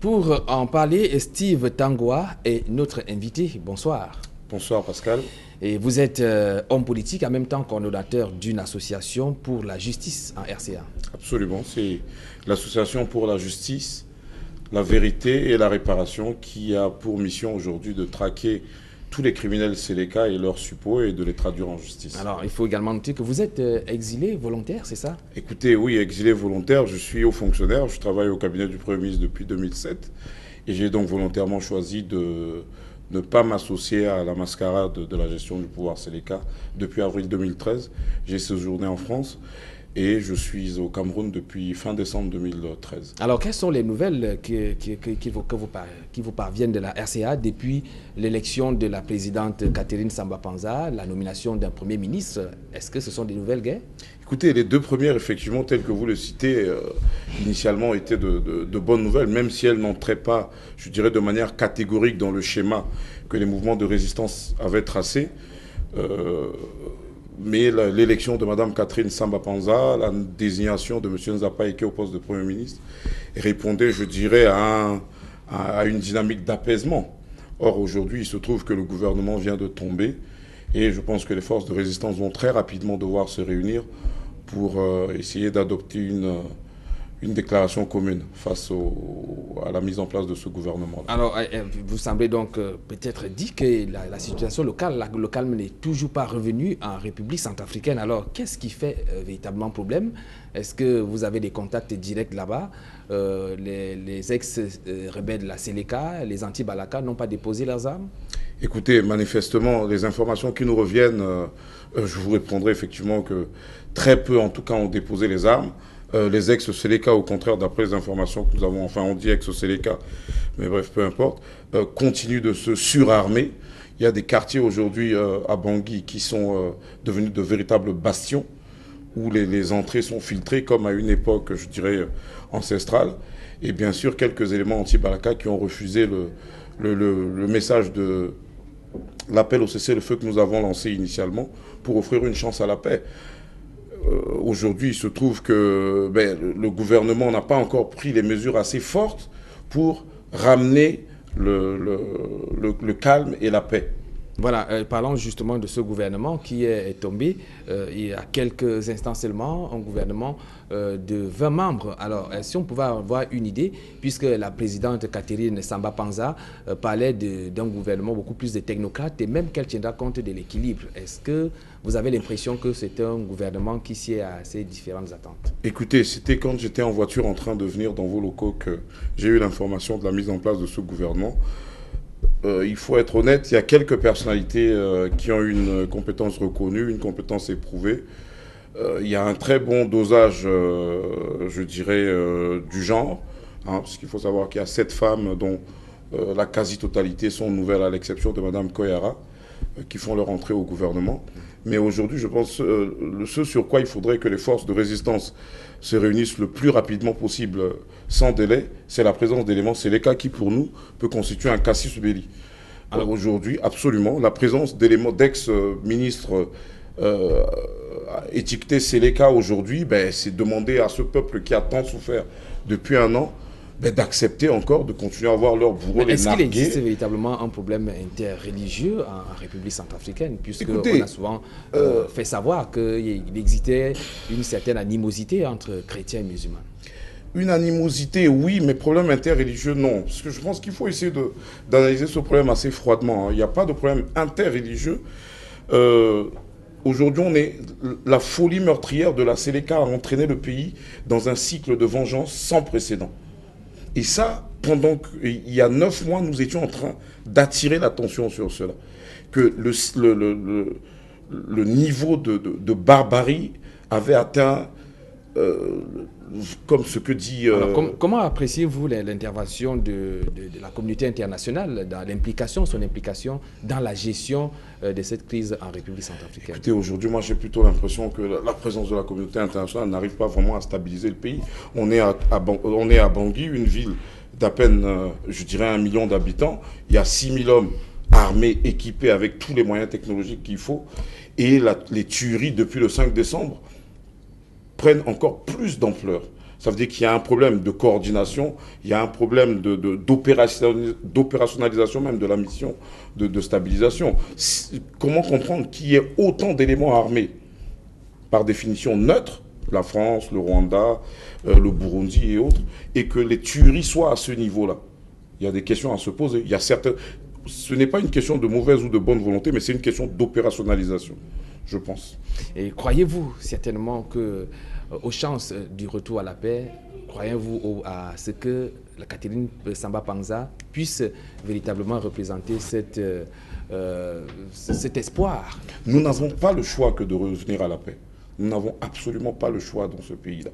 Pour en parler, Steve Tangoa est notre invité. Bonsoir. Bonsoir Pascal. Et vous êtes homme politique, en même temps coordonnateur d'une association pour la justice en RCA. Absolument, c'est l'association pour la justice, la vérité et la réparation qui a pour mission aujourd'hui de traquer tous les criminels Séléka et leurs suppôts et de les traduire en justice. Alors, il faut également noter que vous êtes exilé volontaire, c'est ça? Écoutez, oui, exilé volontaire, je suis haut fonctionnaire, je travaille au cabinet du Premier ministre depuis 2007 et j'ai donc volontairement choisi de ne pas m'associer à la mascarade de la gestion du pouvoir Séléka depuis avril 2013. J'ai séjourné en France et je suis au Cameroun depuis fin décembre 2013. Alors, quelles sont les nouvelles qui vous parviennent de la RCA depuis l'élection de la présidente Catherine Samba-Panza, la nomination d'un Premier ministre? Est-ce que ce sont des nouvelles guerres? Écoutez, les deux premières, effectivement, telles que vous le citez, initialement étaient de bonnes nouvelles, même si elles n'entraient pas, je dirais, de manière catégorique dans le schéma que les mouvements de résistance avaient tracé. Mais l'élection de Mme Catherine Samba-Panza, la désignation de M. Nzapa Eke au poste de Premier ministre, répondait, je dirais, à une dynamique d'apaisement. Or, aujourd'hui, il se trouve que le gouvernement vient de tomber et je pense que les forces de résistance vont très rapidement devoir se réunir pour essayer d'adopter une déclaration commune face à la mise en place de ce gouvernement. Alors, vous semblez donc peut-être dire que la situation locale, le calme n'est toujours pas revenu en République centrafricaine. Alors, qu'est-ce qui fait véritablement problème? Est-ce que vous avez des contacts directs là-bas? Les ex-rebelles de la Séléka, les anti-Balaka n'ont pas déposé leurs armes? Écoutez, manifestement, les informations qui nous reviennent, je vous répondrai effectivement que très peu, en tout cas, ont déposé les armes. Les ex-Séléka, au contraire, d'après les informations que nous avons, enfin on dit ex-Séléka, mais bref, peu importe, continuent de se surarmer. Il y a des quartiers aujourd'hui à Bangui qui sont devenus de véritables bastions, où les entrées sont filtrées, comme à une époque, je dirais, ancestrale. Et bien sûr, quelques éléments anti-Balaka qui ont refusé le message de l'appel au cessez-le-feu que nous avons lancé initialement pour offrir une chance à la paix. Aujourd'hui, il se trouve que le gouvernement n'a pas encore pris les mesures assez fortes pour ramener le calme et la paix. Voilà, parlons justement de ce gouvernement qui est tombé il y a quelques instants seulement, un gouvernement de 20 membres. Alors, si on pouvait avoir une idée, puisque la présidente Catherine Samba-Panza parlait d'un gouvernement beaucoup plus de technocrates et même qu'elle tiendra compte de l'équilibre. Est-ce que vous avez l'impression que c'est un gouvernement qui sied à ces différentes attentes? Écoutez, c'était quand j'étais en voiture en train de venir dans vos locaux que j'ai eu l'information de la mise en place de ce gouvernement. Il faut être honnête, il y a quelques personnalités qui ont une compétence reconnue, une compétence éprouvée. Il y a un très bon dosage, je dirais, du genre, hein, parce qu'il faut savoir qu'il y a 7 femmes dont la quasi-totalité sont nouvelles, à l'exception de Mme Koyara, qui font leur entrée au gouvernement. Mais aujourd'hui, je pense ce sur quoi il faudrait que les forces de résistance se réunissent le plus rapidement possible, sans délai, c'est la présence d'éléments Séléka qui, pour nous, peut constituer un casus belli. Alors aujourd'hui, absolument, la présence d'éléments d'ex-ministres étiquetés Séléka aujourd'hui, c'est demander à ce peuple qui a tant souffert depuis un an d'accepter encore de continuer à avoir leur bourreau, les narguer. Est-ce qu'il existe véritablement un problème interreligieux en République centrafricaine, puisqu'on a souvent fait savoir qu'il existait une certaine animosité entre chrétiens et musulmans? Une animosité, oui, mais problème interreligieux, non. Parce que je pense qu'il faut essayer d'analyser ce problème assez froidement, hein. Il n'y a pas de problème interreligieux. Aujourd'hui, la folie meurtrière de la Séléka a entraîné le pays dans un cycle de vengeance sans précédent. Et ça, pendant qu'il y a 9 mois, nous étions en train d'attirer l'attention sur cela. Que le niveau de barbarie avait atteint, comme ce que dit... Alors, comment appréciez-vous l'intervention de la communauté internationale, dans son implication dans la gestion de cette crise en République centrafricaine? Écoutez, aujourd'hui, moi j'ai plutôt l'impression que la présence de la communauté internationale n'arrive pas vraiment à stabiliser le pays. On est à Bangui, une ville d'à peine, je dirais, 1 million d'habitants. Il y a 6 000 hommes armés, équipés avec tous les moyens technologiques qu'il faut. Et les tueries depuis le 5 décembre prennent encore plus d'ampleur. Ça veut dire qu'il y a un problème de coordination, il y a un problème d'opérationnalisation même de la mission de stabilisation. Comment comprendre qu'il y ait autant d'éléments armés, par définition neutres, la France, le Rwanda, le Burundi et autres, et que les tueries soient à ce niveau-là? Il y a des questions à se poser. Il y a certaines... Ce n'est pas une question de mauvaise ou de bonne volonté, mais c'est une question d'opérationnalisation, je pense. Et croyez-vous certainement que, aux chances du retour à la paix, croyez-vous à ce que la Catherine Samba Panza puisse véritablement représenter cet espoir? Nous n'avons pas le choix que de revenir à la paix. Nous n'avons absolument pas le choix dans ce pays-là.